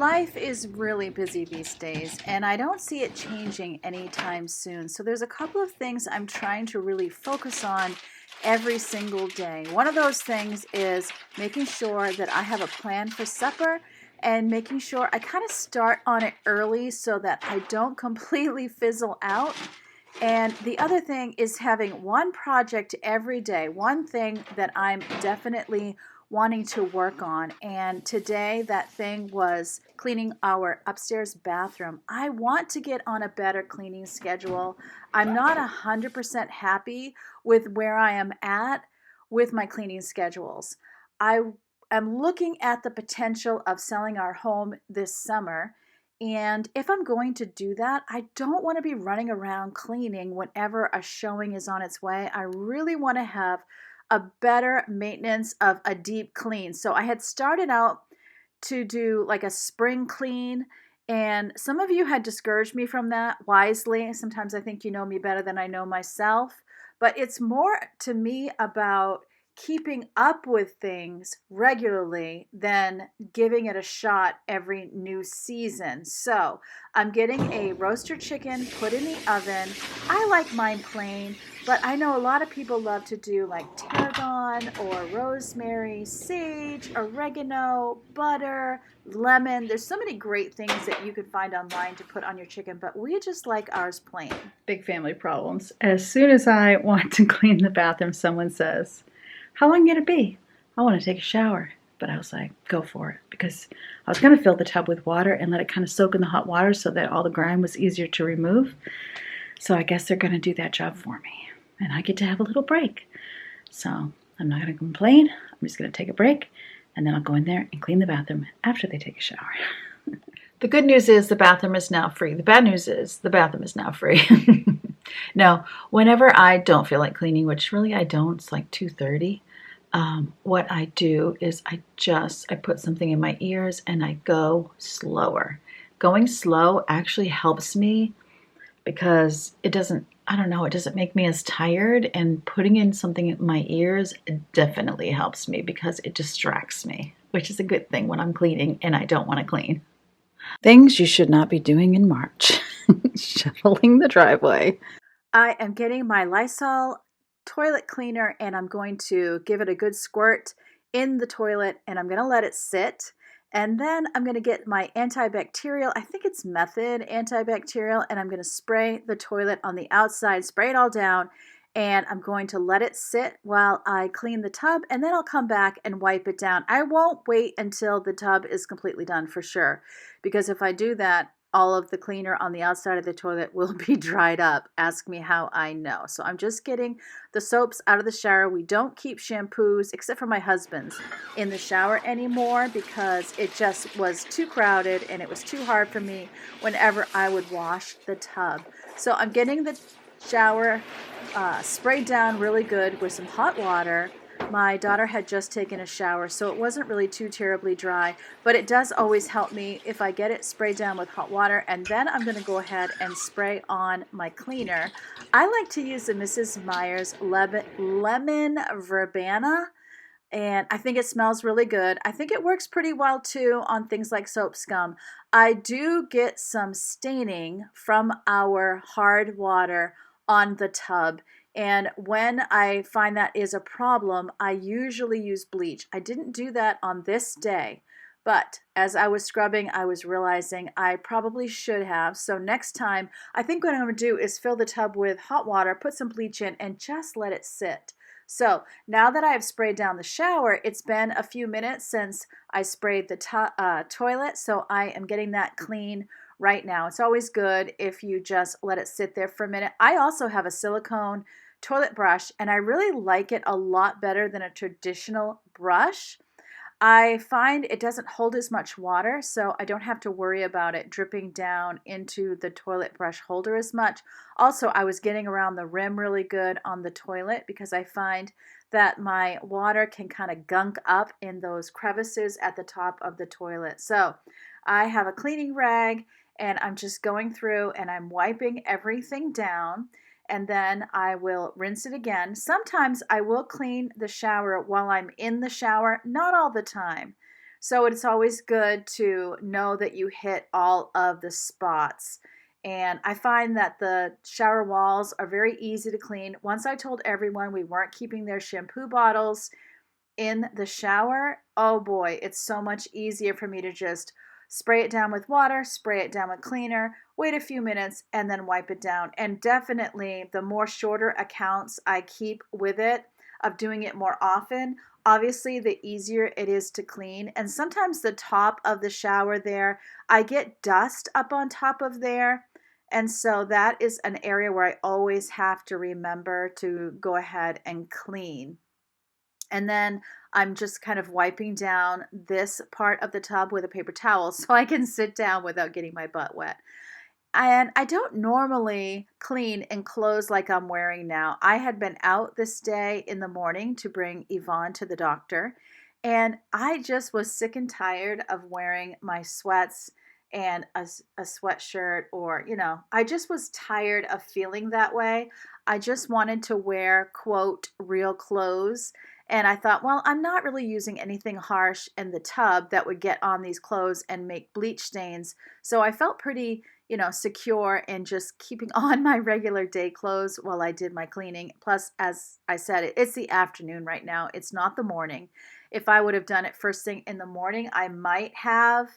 Life is really busy these days, and I don't see it changing anytime soon. So there's a couple of things I'm trying to really focus on every single day. One of those things is making sure that I have a plan for supper and making sure I kind of start on it early so that I don't completely fizzle out. And the other thing is having one project every day, one thing that I'm definitely wanting to work on. And today, that thing was cleaning our upstairs bathroom. I want to get on a better cleaning schedule. I'm not 100% happy with where I am at with my cleaning schedules. I am looking at the potential of selling our home this summer. And if I'm going to do that, I don't want to be running around cleaning whenever a showing is on its way. I really want to have a better maintenance of a deep clean. So I had started out to do like a spring clean, and some of you had discouraged me from that wisely. Sometimes I think you know me better than I know myself, but it's more to me about keeping up with things regularly than giving it a shot every new season. So I'm getting a roaster chicken put in the oven. I like mine plain, but I know a lot of people love to do like tarragon or rosemary, sage, oregano, butter, lemon. There's so many great things that you could find online to put on your chicken, but we just like ours plain. Big family problems. As soon as I want to clean the bathroom, someone says, "How long can it be? I want to take a shower." But I was like, go for it, because I was going to fill the tub with water and let it kind of soak in the hot water so that all the grime was easier to remove. So I guess they're going to do that job for me, and I get to have a little break. So I'm not going to complain. I'm just going to take a break, and then I'll go in there and clean the bathroom after they take a shower. The good news is the bathroom is now free. The bad news is the bathroom is now free. Now, whenever I don't feel like cleaning, which really I don't, it's like 2:30, what I do is I put something in my ears and I go slower. Going slow actually helps me because it doesn't make me as tired, and putting in something in my ears definitely helps me because it distracts me, which is a good thing when I'm cleaning and I don't want to clean. Things you should not be doing in March. Shoveling the driveway. I am getting my Lysol toilet cleaner and I'm going to give it a good squirt in the toilet and I'm going to let it sit. And then I'm going to get my antibacterial, I think it's Method antibacterial, and I'm going to spray the toilet on the outside, spray it all down, and I'm going to let it sit while I clean the tub, and then I'll come back and wipe it down. I won't wait until the tub is completely done for sure, because if I do that, all of the cleaner on the outside of the toilet will be dried up. Ask me how I know. So I'm just getting the soaps out of the shower. We don't keep shampoos, except for my husband's, in the shower anymore because it just was too crowded and it was too hard for me whenever I would wash the tub. So I'm getting the shower sprayed down really good with some hot water. My daughter had just taken a shower, so it wasn't really too terribly dry, but it does always help me if I get it sprayed down with hot water, and then I'm going to go ahead and spray on my cleaner. I like to use the Mrs. Meyer's Lemon Verbena, and I think it smells really good. I think it works pretty well too on things like soap scum. I do get some staining from our hard water on the tub. And when I find that is a problem, I usually use bleach. I didn't do that on this day, but as I was scrubbing, I was realizing I probably should have. So next time, I think what I'm going to do is fill the tub with hot water, put some bleach in, and just let it sit. So now that I have sprayed down the shower, it's been a few minutes since I sprayed the toilet, so I am getting that clean right now. It's always good if you just let it sit there for a minute. I also have a silicone toilet brush, and I really like it a lot better than a traditional brush. I find it doesn't hold as much water, so I don't have to worry about it dripping down into the toilet brush holder as much. Also, I was getting around the rim really good on the toilet because I find that my water can kind of gunk up in those crevices at the top of the toilet. So I have a cleaning rag, and I'm just going through and I'm wiping everything down. And then I will rinse it again. Sometimes I will clean the shower while I'm in the shower, not all the time. So it's always good to know that you hit all of the spots. And I find that the shower walls are very easy to clean. Once I told everyone we weren't keeping their shampoo bottles in the shower, oh boy, it's so much easier for me to just spray it down with water, spray it down with cleaner, wait a few minutes, and then wipe it down. And definitely, the more shorter accounts I keep with it, of doing it more often, obviously, the easier it is to clean. And sometimes the top of the shower there, I get dust up on top of there. And so that is an area where I always have to remember to go ahead and clean. And then I'm just kind of wiping down this part of the tub with a paper towel so I can sit down without getting my butt wet. And I don't normally clean in clothes like I'm wearing now. I had been out this day in the morning to bring Yvonne to the doctor, and I just was sick and tired of wearing my sweats and a sweatshirt, or, I just was tired of feeling that way. I just wanted to wear, quote, real clothes. And I thought, well, I'm not really using anything harsh in the tub that would get on these clothes and make bleach stains. So I felt pretty secure in just keeping on my regular day clothes while I did my cleaning. Plus, as I said, it's the afternoon right now. It's not the morning. If I would have done it first thing in the morning, I might have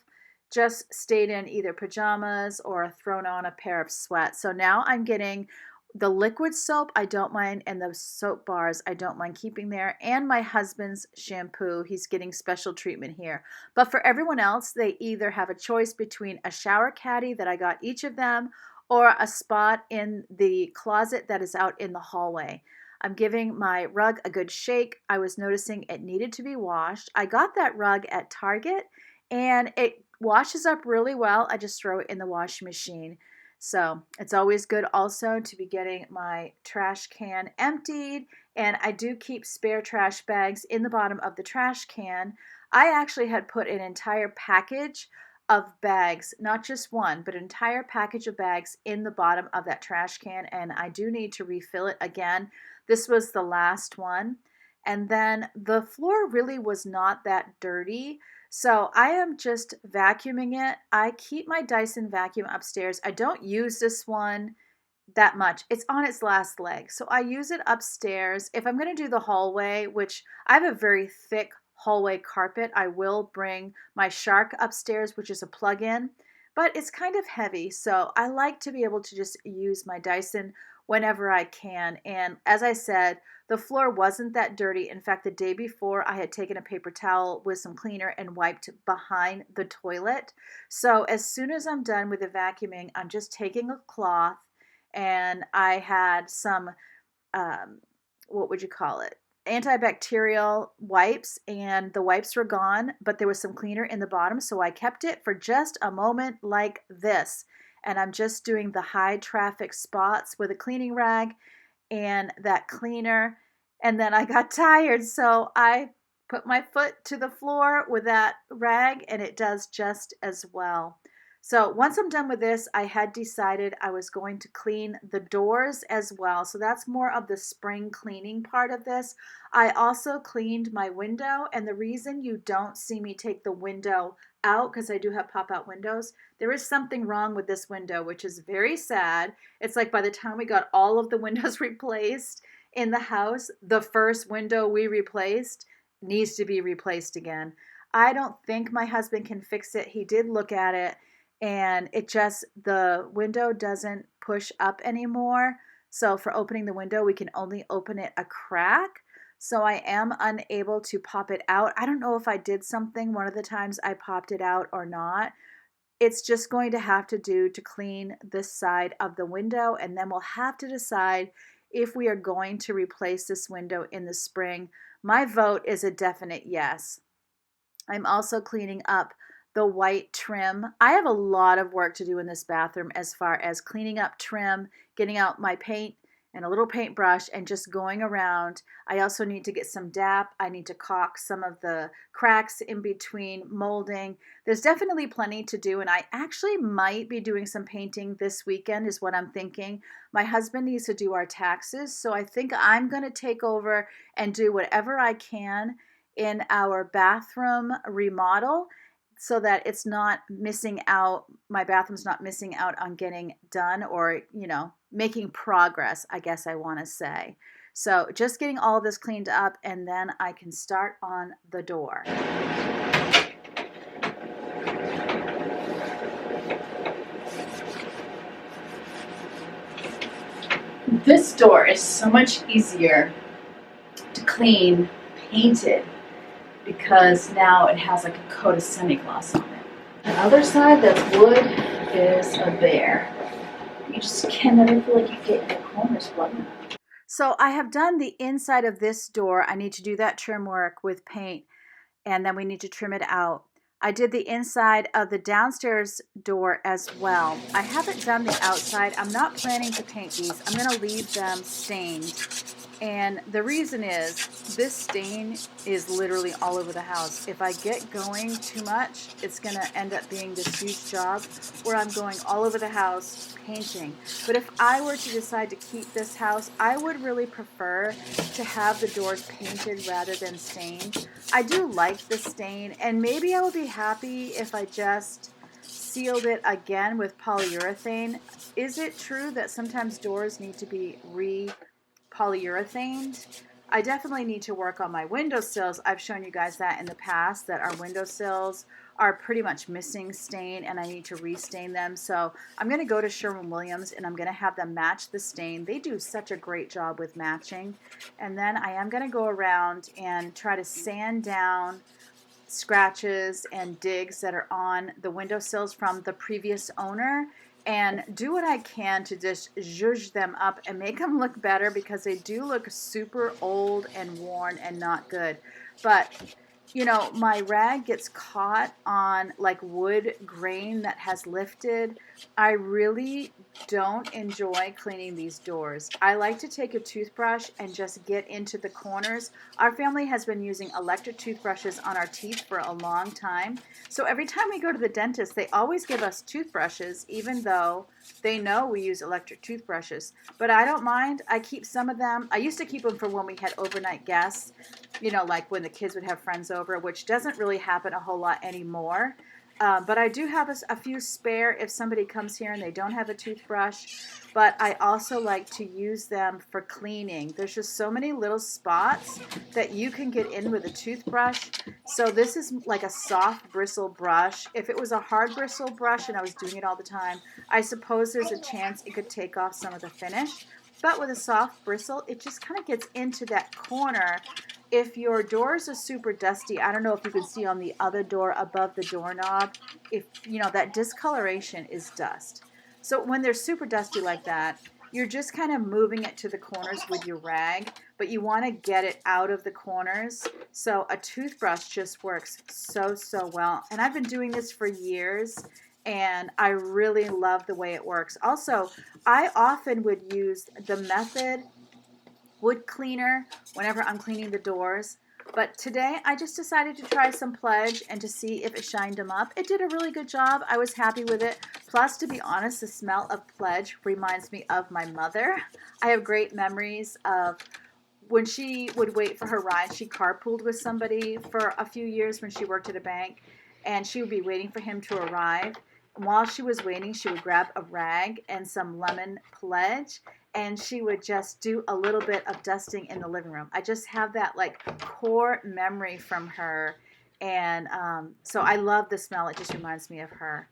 just stayed in either pajamas or thrown on a pair of sweats. So now I'm getting the liquid soap, I don't mind, and the soap bars, I don't mind keeping there, and my husband's shampoo. He's getting special treatment here. But for everyone else, they either have a choice between a shower caddy that I got each of them, or a spot in the closet that is out in the hallway. I'm giving my rug a good shake. I was noticing it needed to be washed. I got that rug at Target, and it washes up really well. I just throw it in the washing machine. So it's always good also to be getting my trash can emptied. And I do keep spare trash bags in the bottom of the trash can. I actually had put an entire package of bags, not just one, but an entire package of bags in the bottom of that trash can. And I do need to refill it again. This was the last one. And then the floor really was not that dirty. So I am just vacuuming it. I keep my Dyson vacuum upstairs. I don't use this one that much. It's on its last leg. So I use it upstairs. If I'm going to do the hallway, which I have a very thick hallway carpet, I will bring my Shark upstairs, which is a plug-in, but it's kind of heavy. So I like to be able to just use my Dyson whenever I can. And as I said, the floor wasn't that dirty. In fact, the day before, I had taken a paper towel with some cleaner and wiped behind the toilet. So as soon as I'm done with the vacuuming, I'm just taking a cloth, and I had some, what would you call it? Antibacterial wipes, and the wipes were gone, but there was some cleaner in the bottom. So I kept it for just a moment like this. And I'm just doing the high traffic spots with a cleaning rag and that cleaner. And then I got tired, so I put my foot to the floor with that rag, and it does just as well. So once I'm done with this, I had decided I was going to clean the doors as well. So that's more of the spring cleaning part of this. I also cleaned my window, and the reason you don't see me take the window out, because I do have pop-out windows, there is something wrong with this window, which is very sad. It's like by the time we got all of the windows replaced in the house, the first window we replaced needs to be replaced again. I don't think my husband can fix it. He did look at it, and the window doesn't push up anymore. So for opening the window, we can only open it a crack. So I am unable to pop it out. I don't know if I did something one of the times I popped it out or not. It's just going to have to do to clean this side of the window, and then we'll have to decide if we are going to replace this window in the spring. My vote is a definite yes. I'm also cleaning up the white trim. I have a lot of work to do in this bathroom as far as cleaning up trim, getting out my paint and a little paintbrush and just going around. I also need to get some DAP. I need to caulk some of the cracks in between molding. There's definitely plenty to do, and I actually might be doing some painting this weekend is what I'm thinking. My husband needs to do our taxes, so I think I'm going to take over and do whatever I can in our bathroom remodel so that it's not missing out, my bathroom's not missing out on getting done, or, making progress, I guess I want to say. So just getting all of this cleaned up, and then I can start on the door. This door is so much easier to clean painted because now it has like a coat of semi-gloss on it. The other side that's wood is a bear. You just can never feel like you get in the corners flooding. So I have done the inside of this door. I need to do that trim work with paint, and then we need to trim it out. I did the inside of the downstairs door as well. I haven't done the outside. I'm not planning to paint these. I'm going to leave them stained. And the reason is this stain is literally all over the house. If I get going too much, it's going to end up being this huge job where I'm going all over the house painting. But if I were to decide to keep this house, I would really prefer to have the doors painted rather than stained. I do like the stain, and maybe I would be happy if I just sealed it again with polyurethane. Is it true that sometimes doors need to be polyurethaned? I definitely need to work on my windowsills. I've shown you guys that in the past, that our windowsills are pretty much missing stain, and I need to restain them. So I'm going to go to Sherwin-Williams and I'm going to have them match the stain. They do such a great job with matching. And then I am going to go around and try to sand down scratches and digs that are on the windowsills from the previous owner, and do what I can to just zhuzh them up and make them look better, because they do look super old and worn and not good. But my rag gets caught on like wood grain that has lifted. I really don't enjoy cleaning these doors. I like to take a toothbrush and just get into the corners. Our family has been using electric toothbrushes on our teeth for a long time. So every time we go to the dentist, they always give us toothbrushes, even though they know we use electric toothbrushes. But I don't mind. I keep some of them. I used to keep them for when we had overnight guests, like when the kids would have friends over, which doesn't really happen a whole lot anymore. But I do have a few spare if somebody comes here and they don't have a toothbrush. But I also like to use them for cleaning. There's just so many little spots that you can get in with a toothbrush. So this is like a soft bristle brush. If it was a hard bristle brush and I was doing it all the time, I suppose there's a chance it could take off some of the finish. But with a soft bristle, it just kind of gets into that corner. If your doors are super dusty, I don't know if you can see on the other door above the doorknob, if that discoloration is dust. So when they're super dusty like that, you're just kind of moving it to the corners with your rag, but you want to get it out of the corners. So a toothbrush just works so well. And I've been doing this for years, and I really love the way it works. Also, I often would use the Method wood cleaner whenever I'm cleaning the doors. But today I just decided to try some Pledge and to see if it shined them up. It did a really good job. I was happy with it. Plus, to be honest, the smell of Pledge reminds me of my mother. I have great memories of when she would wait for her ride. She carpooled with somebody for a few years when she worked at a bank, and she would be waiting for him to arrive. And while she was waiting, she would grab a rag and some lemon Pledge, and she would just do a little bit of dusting in the living room. I just have that like core memory from her, and so I love the smell. It just reminds me of her.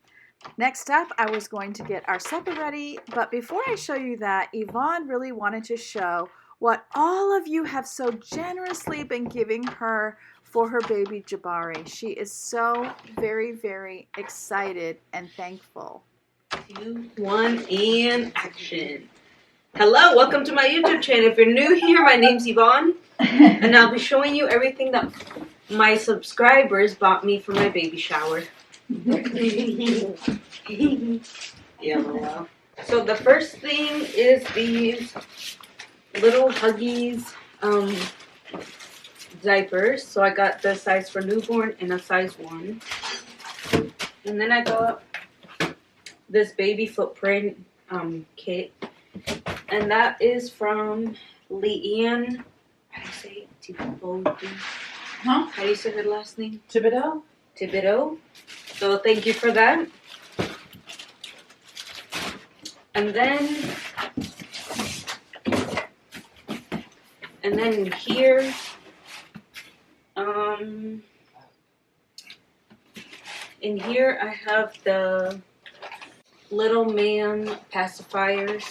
Next up, I was going to get our supper ready, but before I show you that, Yvonne really wanted to show what all of you have so generously been giving her for her baby Jabari. She is so very excited and thankful. 2, 1, and action. Hello, welcome to my YouTube channel. If you're new here, my name's Yvonne, and I'll be showing you everything that my subscribers bought me for my baby shower. Yeah, well. So the first thing is these little Huggies diapers. So I got the size for newborn and a size 1. And then I got this baby footprint kit. And that is from Leanne. How do you say it? Huh? How do you say her last name? Thibodeau? Thibodeau. So thank you for that. And then here, in here I have the Little Man pacifiers,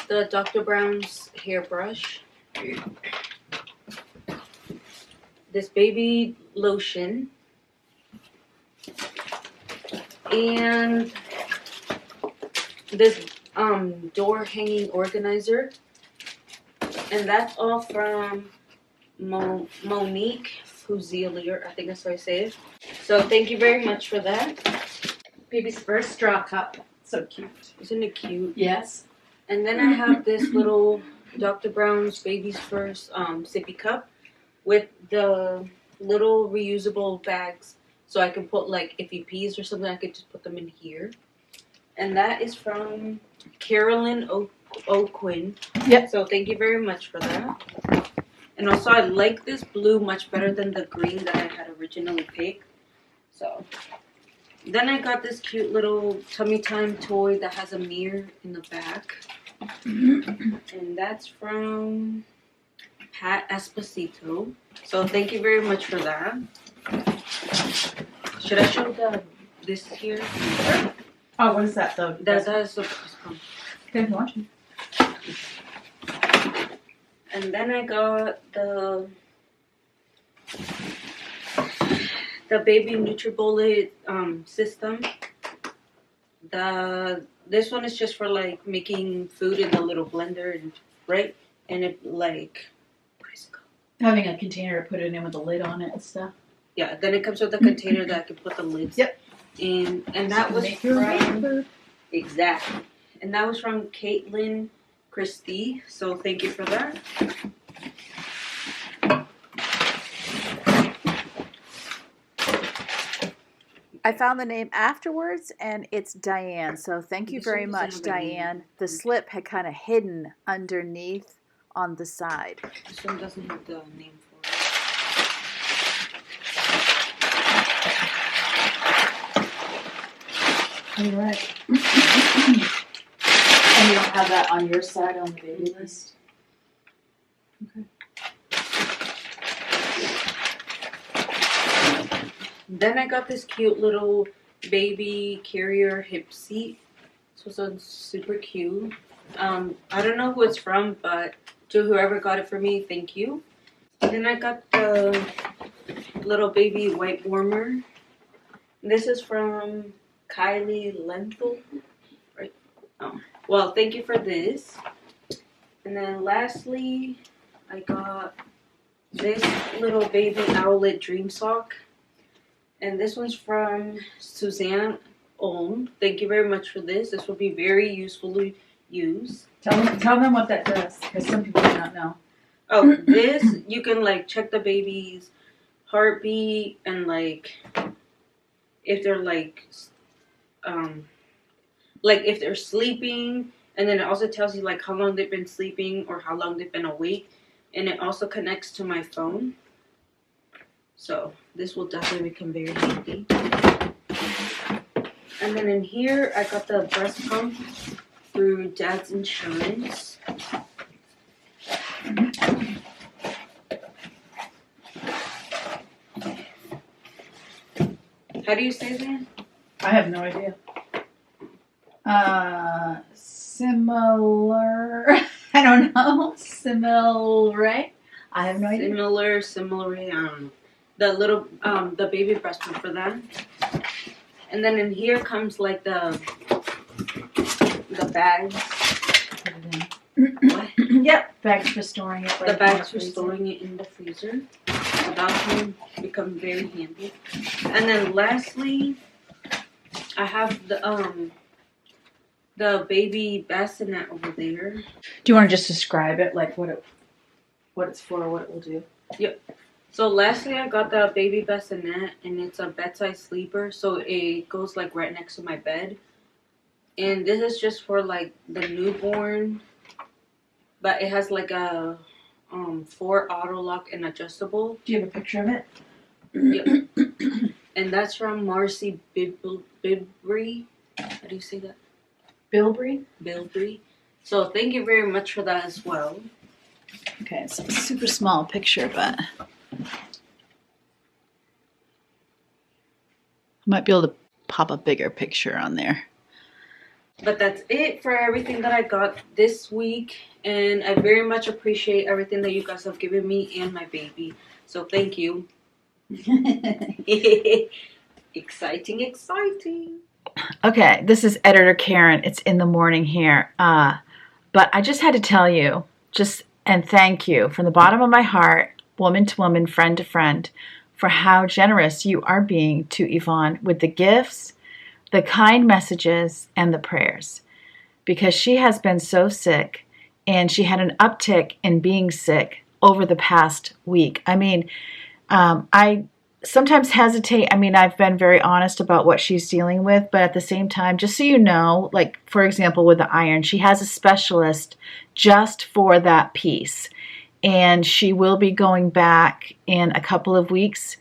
the Dr. Brown's hairbrush, this baby lotion, and this door hanging organizer, and that's all from Monique Fusilier, I think that's how I say it. So thank you very much for that. Baby's first straw cup. So cute. Isn't it cute? Yes. And then I have this little Dr. Brown's Baby's First sippy cup with the little reusable bags, so I can put, like, if he pees or something, I could just put them in here. And that is from Carolyn O'Quinn. Yep. So thank you very much for that. And also I like this blue much better than the green that I had originally picked. So then I got this cute little tummy time toy that has a mirror in the back. And that's from Pat Esposito. So thank you very much for that. Should I show this here? Oh, what is that though? That is the Good watching. And then I got the baby NutriBullet system. This one is just for like making food in the little blender, and right, and it like, what is it called? Having a container to put it in with a lid on it and stuff. Yeah, then it comes with a container that I can put the lids. Yep. And that was from exactly, and that was from Caitlin Christie. So thank you for that. I found the name afterwards, and it's Diane. So thank you very much, Diane. The slip had kind of hidden underneath on the side. This one doesn't have the name for it. You're right. And you don't have that on your side on the baby list? Okay. Then I got this cute little baby carrier hip seat. This was super cute. I don't know who it's from, but to whoever got it for me, thank you. Then I got the little baby wipe warmer. This is from Kylie Lenthal, right? Oh, well, thank you for this. And then lastly, I got this little baby owlet dream sock. And this one's from Suzanne Olm. Thank you very much for this. This will be very usefully used. Tell them what that does, because some people do not know. Oh, this, you can like check the baby's heartbeat and like if they're like if they're sleeping, and then it also tells you like how long they've been sleeping or how long they've been awake, and it also connects to my phone. So this will definitely become very handy. And then in here I got the breast pump through Dad's Insurance. How do you say that? I have no idea. Similar. I don't know. Similar. I have no idea. Similar. I don't know. The little, the baby breast pump for that. And then in here comes like the bags. What? Yep, bags for storing it. The bags for storing it in the freezer. So that can become very handy. And then lastly, I have the baby bassinet over there. Do you want to just describe it, like what it's for, what it will do? Yep. So lastly, I got the baby bassinet, and it's a bedside sleeper, so it goes like right next to my bed. And this is just for like the newborn, but it has like a 4 auto lock and adjustable. Do you have a picture of it? Yep. And that's from Marcy Bibry. How do you say that? Bilberry? Bilbry. So thank you very much for that as well. Okay, it's a super small picture, but I might be able to pop a bigger picture on there. But that's it for everything that I got this week. And I very much appreciate everything that you guys have given me and my baby. So thank you. Exciting, exciting. Okay, this is Editor Karen. It's in the morning here. But I just had to tell you, and thank you from the bottom of my heart, woman to woman, friend to friend, for how generous you are being to Yvonne with the gifts, the kind messages, and the prayers. Because she has been so sick, and she had an uptick in being sick over the past week. I mean, I sometimes hesitate. I mean, I've been very honest about what she's dealing with, but at the same time, just so you know, like, for example, with the iron, she has a specialist just for that piece. And she will be going back in a couple of weeks.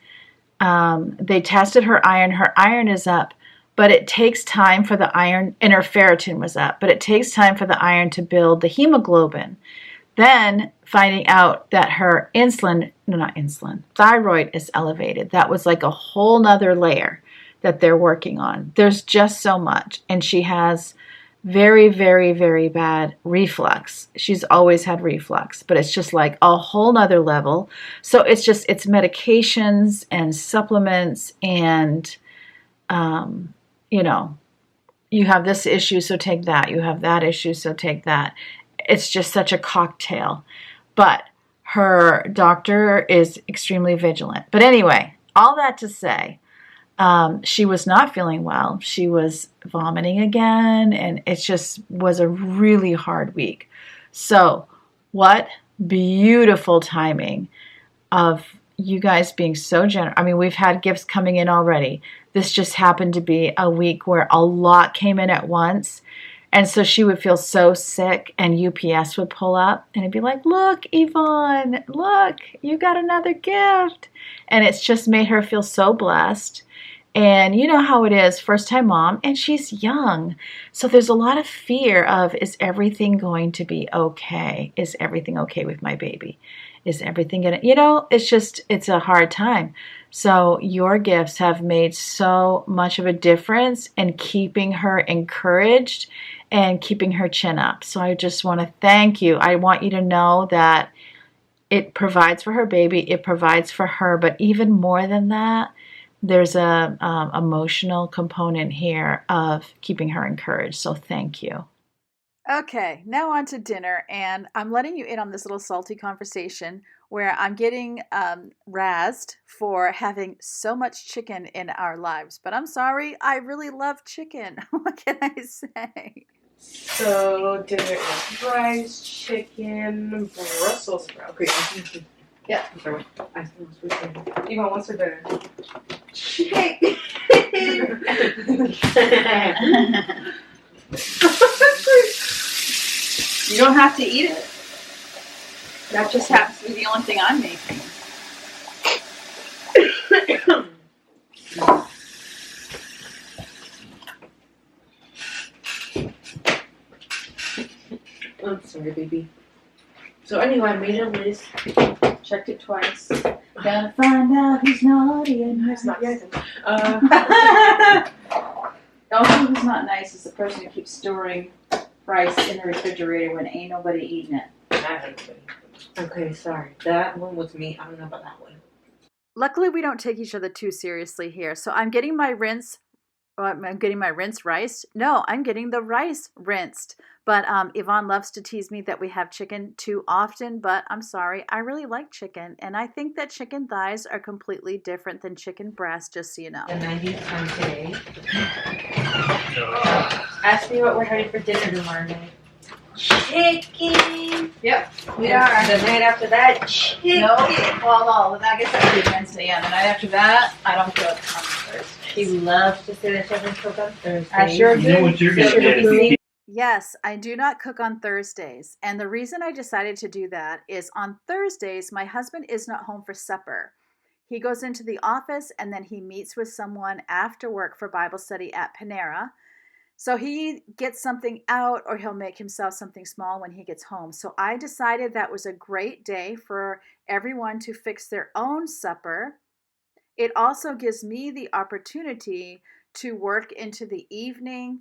They tested her iron. Her iron is up, but it takes time for the iron, and her ferritin was up, but it takes time for the iron to build the hemoglobin. Then finding out that her thyroid is elevated. That was like a whole nother layer that they're working on. There's just so much. And she has very, very, very bad reflux. She's always had reflux, but it's just like a whole nother level. So it's medications and supplements and, you have this issue, so take that. You have that issue, so take that. It's just such a cocktail. But her doctor is extremely vigilant. But anyway, all that to say, she was not feeling well. She was vomiting again, and it just was a really hard week. So what beautiful timing of you guys being so generous. I mean, we've had gifts coming in already. This just happened to be a week where a lot came in at once. And so she would feel so sick, and UPS would pull up and it'd be like, look, Yvonne, look, you got another gift. And it's just made her feel so blessed. And you know how it is, first-time mom, and she's young. So there's a lot of fear of, is everything going to be okay? Is everything okay with my baby? Is everything going to, it's a hard time. So your gifts have made so much of a difference in keeping her encouraged and keeping her chin up. So I just want to thank you. I want you to know that it provides for her baby, it provides for her, but even more than that, there's a emotional component here of keeping her encouraged. So thank you. Okay, now on to dinner, and I'm letting you in on this little salty conversation where I'm getting razzed for having so much chicken in our lives. But I'm sorry, I really love chicken. What can I say? So dinner is rice, chicken, Brussels sprouts. Okay. Yeah. I'm sorry. Yvonne, what's for dinner? Chicken. You don't have to eat it. That just happens to be the only thing I'm making. I'm sorry, baby. So anyway, I made a list. Checked it twice. Gotta find out who's naughty and who's Not nice. Also, who's not nice is the person who keeps storing rice in the refrigerator when ain't nobody eating it. Okay, sorry. That one was me. I don't know about that one. Luckily, we don't take each other too seriously here. So I'm getting my rinse. I'm getting my rinse rice. No, I'm getting the rice rinsed. But Yvonne loves to tease me that we have chicken too often. But I'm sorry, I really like chicken. And I think that chicken thighs are completely different than chicken breast, just so you know. The 90th time today. Ask me what we're having for dinner tomorrow night. Chicken. Yep, we And are. the night after that, chicken. No, well, I guess that'll be Wednesday. Yeah, the night after that, I don't cook on Thursday. She loves to say that she doesn't cook on Thursday. I sure do. You know what you're So gonna it'll be get? same Yes, I do not cook on Thursdays. And the reason I decided to do that is on Thursdays, my husband is not home for supper. He goes into the office and then he meets with someone after work for Bible study at Panera. So he gets something out or he'll make himself something small when he gets home. So I decided that was a great day for everyone to fix their own supper. It also gives me the opportunity to work into the evening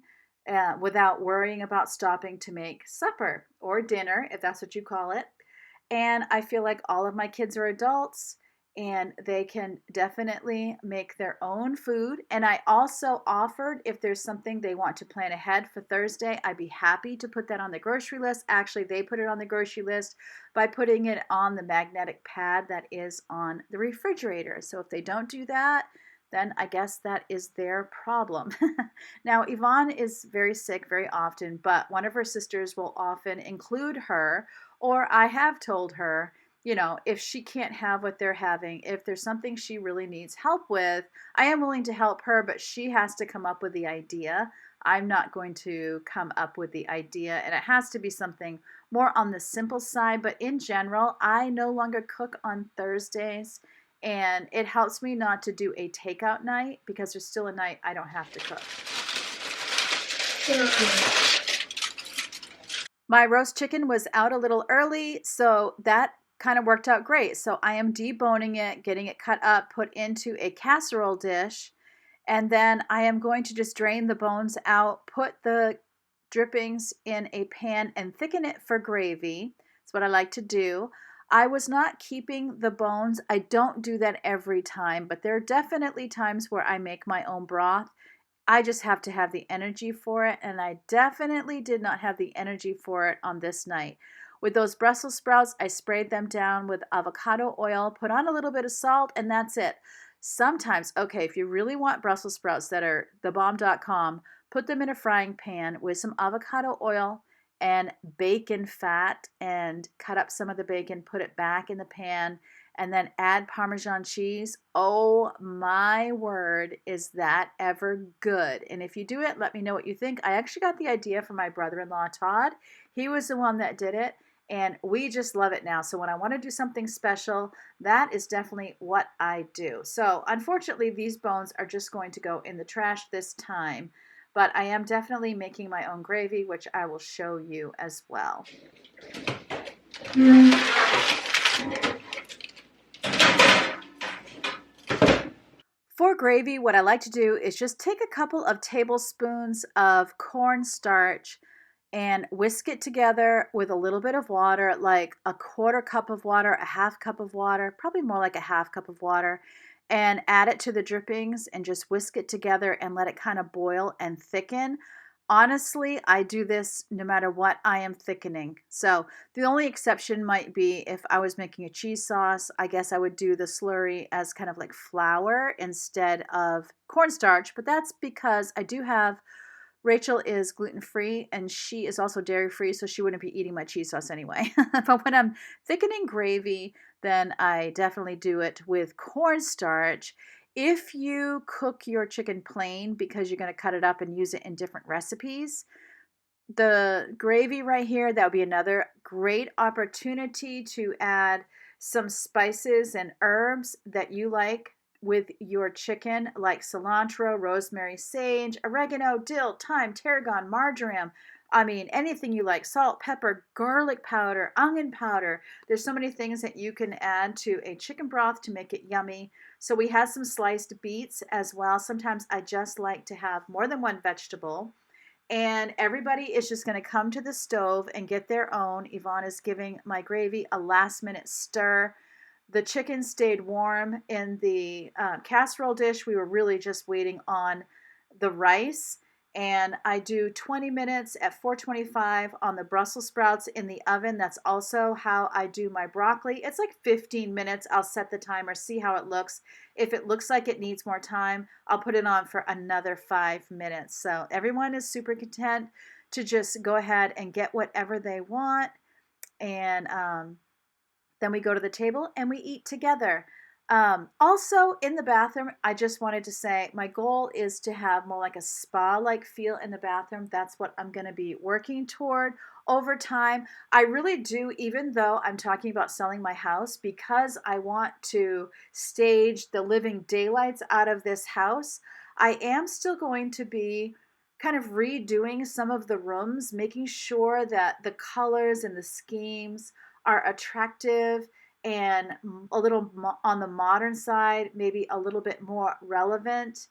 without worrying about stopping to make supper or dinner, if that's what you call it. And I feel like all of my kids are adults and they can definitely make their own food. And I also offered if there's something they want to plan ahead for Thursday, I'd be happy to put that on the grocery list. Actually, they put it on the grocery list by putting it on the magnetic pad that is on the refrigerator. So if they don't do that, then I guess that is their problem. Now, Yvonne is very sick very often, but one of her sisters will often include her, or I have told her, if she can't have what they're having, if there's something she really needs help with, I am willing to help her, but she has to come up with the idea. I'm not going to come up with the idea, and it has to be something more on the simple side. But in general, I no longer cook on Thursdays, and it helps me not to do a takeout night because there's still a night I don't have to cook. My roast chicken was out a little early, so that kind of worked out great. So I am deboning it, getting it cut up, put into a casserole dish, and then I am going to just drain the bones out, put the drippings in a pan, and thicken it for gravy. That's what I like to do. I was not keeping the bones. I don't do that every time, but there are definitely times where I make my own broth. I just have to have the energy for it, and I definitely did not have the energy for it on this night. With those Brussels sprouts, I sprayed them down with avocado oil, put on a little bit of salt, and that's it. Sometimes, okay, if you really want Brussels sprouts that are thebomb.com, put them in a frying pan with some avocado oil and bacon fat and cut up some of the bacon, put it back in the pan, and then add Parmesan cheese. Oh my word, is that ever good? And if you do it, let me know what you think. I actually got the idea from my brother-in-law, Todd. He was the one that did it, and we just love it now. So when I want to do something special, that is definitely what I do. So unfortunately, these bones are just going to go in the trash this time, but I am definitely making my own gravy, which I will show you as well. For gravy, what I like to do is just take a couple of tablespoons of cornstarch and whisk it together with a little bit of water, like a quarter cup of water, a half cup of water, probably more like a half cup of water, and add it to the drippings and just whisk it together and let it kind of boil and thicken. Honestly, I do this no matter what I am thickening. So the only exception might be if I was making a cheese sauce, I guess I would do the slurry as kind of like flour instead of cornstarch, but that's because I do have Rachel is gluten-free and she is also dairy-free, so she wouldn't be eating my cheese sauce anyway. But when I'm thickening gravy, then I definitely do it with cornstarch. If you cook your chicken plain because you're going to cut it up and use it in different recipes, the gravy right here, that would be another great opportunity to add some spices and herbs that you like with your chicken, like cilantro, rosemary, sage, oregano, dill, thyme, tarragon, marjoram. I mean, anything you like, salt, pepper, garlic powder, onion powder. There's so many things that you can add to a chicken broth to make it yummy. So we have some sliced beets as well. Sometimes I just like to have more than one vegetable. And everybody is just going to come to the stove and get their own. Yvonne is giving my gravy a last minute stir. The chicken stayed warm in the casserole dish. We were really just waiting on the rice. And I do 20 minutes at 425 on the Brussels sprouts in the oven. That's also how I do my broccoli. It's like 15 minutes. I'll set the timer, see how it looks. If it looks like it needs more time, I'll put it on for another 5 minutes. So everyone is super content to just go ahead and get whatever they want. And then we go to the table and we eat together. Also in the bathroom, I just wanted to say my goal is to have more like a spa-like feel in the bathroom. That's what I'm going to be working toward over time. I really do, even though I'm talking about selling my house, because I want to stage the living daylights out of this house, I am still going to be kind of redoing some of the rooms, making sure that the colors and the schemes are attractive and a little on the modern side, maybe a little bit more relevant.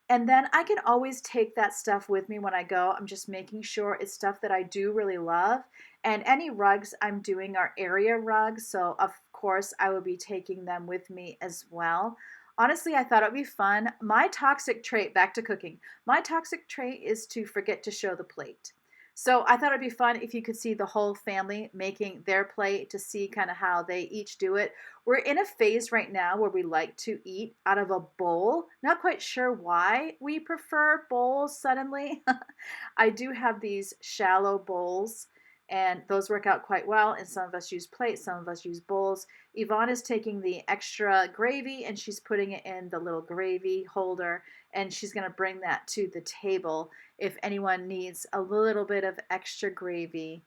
And then I can always take that stuff with me when I go. I'm just making sure it's stuff that I do really love. And any rugs I'm doing are area rugs. So, of course, I will be taking them with me as well. Honestly, I thought it would be fun. My toxic trait, back to cooking, my toxic trait is to forget to show the plate. So I thought it'd be fun if you could see the whole family making their plate to see kind of how they each do it. We're in a phase right now where we like to eat out of a bowl. Not quite sure why we prefer bowls suddenly. I do have these shallow bowls and those work out quite well. And some of us use plates, some of us use bowls. Yvonne is taking the extra gravy and she's putting it in the little gravy holder, and she's going to bring that to the table if anyone needs a little bit of extra gravy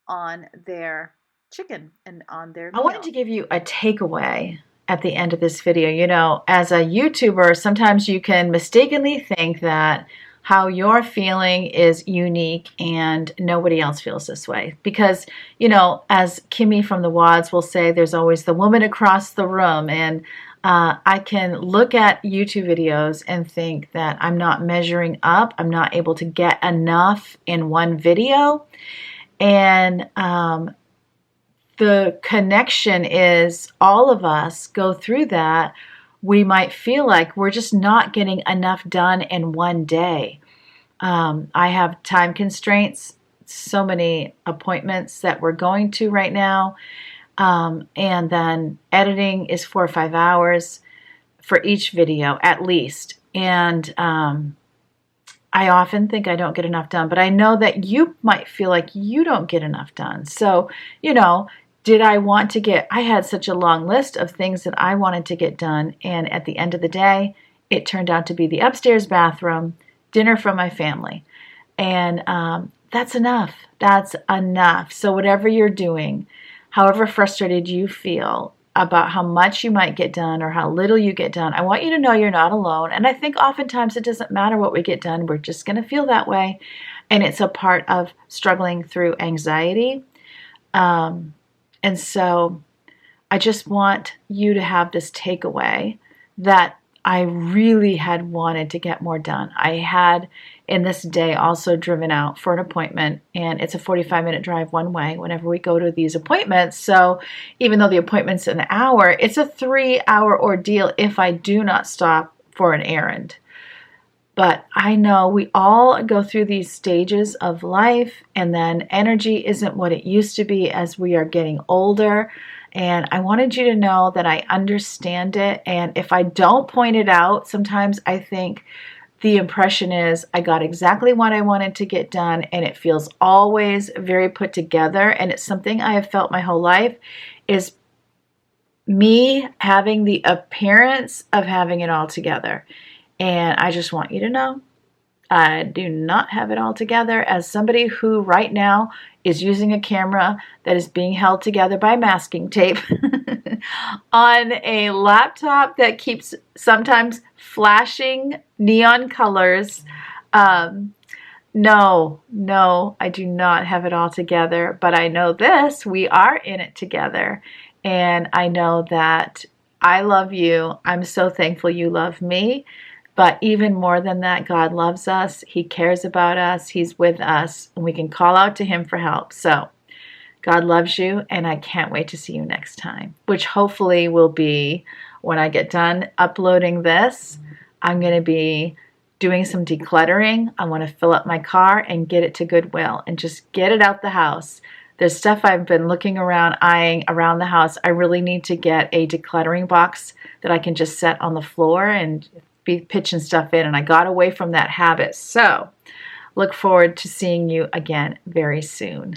on their chicken and on their I wanted meal. to give you a takeaway at the end of this video. You know, as a YouTuber, sometimes you can mistakenly think that how you're feeling is unique and nobody else feels this way. Because, you know, as Kimmy from the Wads will say, there's always the woman across the room. And I can look at YouTube videos and think that I'm not measuring up. I'm not able to get enough in one video. And the connection is all of us go through that. We might feel like we're just not getting enough done in one day. I have time constraints, so many appointments that we're going to right now. And then editing is 4 or 5 hours for each video at least. And I often think I don't get enough done, but I know that you might feel like you don't get enough done. So, you know, did I want to get, I had such a long list of things that I wanted to get done. And at the end of the day, it turned out to be the upstairs bathroom, dinner from my family. And that's enough. That's enough. So whatever you're doing, however frustrated you feel about how much you might get done or how little you get done, I want you to know you're not alone. And I think oftentimes it doesn't matter what we get done. We're just going to feel that way. And it's a part of struggling through anxiety. And so I just want you to have this takeaway that I really had wanted to get more done. I had in this day also driven out for an appointment, and it's a 45-minute drive one way whenever we go to these appointments. So even though the appointment's an hour, it's a 3-hour ordeal if I do not stop for an errand. But I know we all go through these stages of life, and then energy isn't what it used to be as we are getting older. And I wanted you to know that I understand it. And if I don't point it out, sometimes I think the impression is I got exactly what I wanted to get done, and it feels always very put together. And it's something I have felt my whole life, is me having the appearance of having it all together. And I just want you to know I do not have it all together. As somebody who right now is using a camera that is being held together by masking tape on a laptop that keeps sometimes flashing neon colors. No, I do not have it all together, but I know this, we are in it together. And I know that I love you. I'm so thankful you love me. But even more than that, God loves us. He cares about us. He's with us. And we can call out to Him for help. So God loves you, and I can't wait to see you next time, which hopefully will be when I get done uploading this. I'm going to be doing some decluttering. I want to fill up my car and get it to Goodwill and just get it out the house. There's stuff I've been looking around, eyeing around the house. I really need to get a decluttering box that I can just set on the floor and be pitching stuff in, and I got away from that habit. So look forward to seeing you again very soon.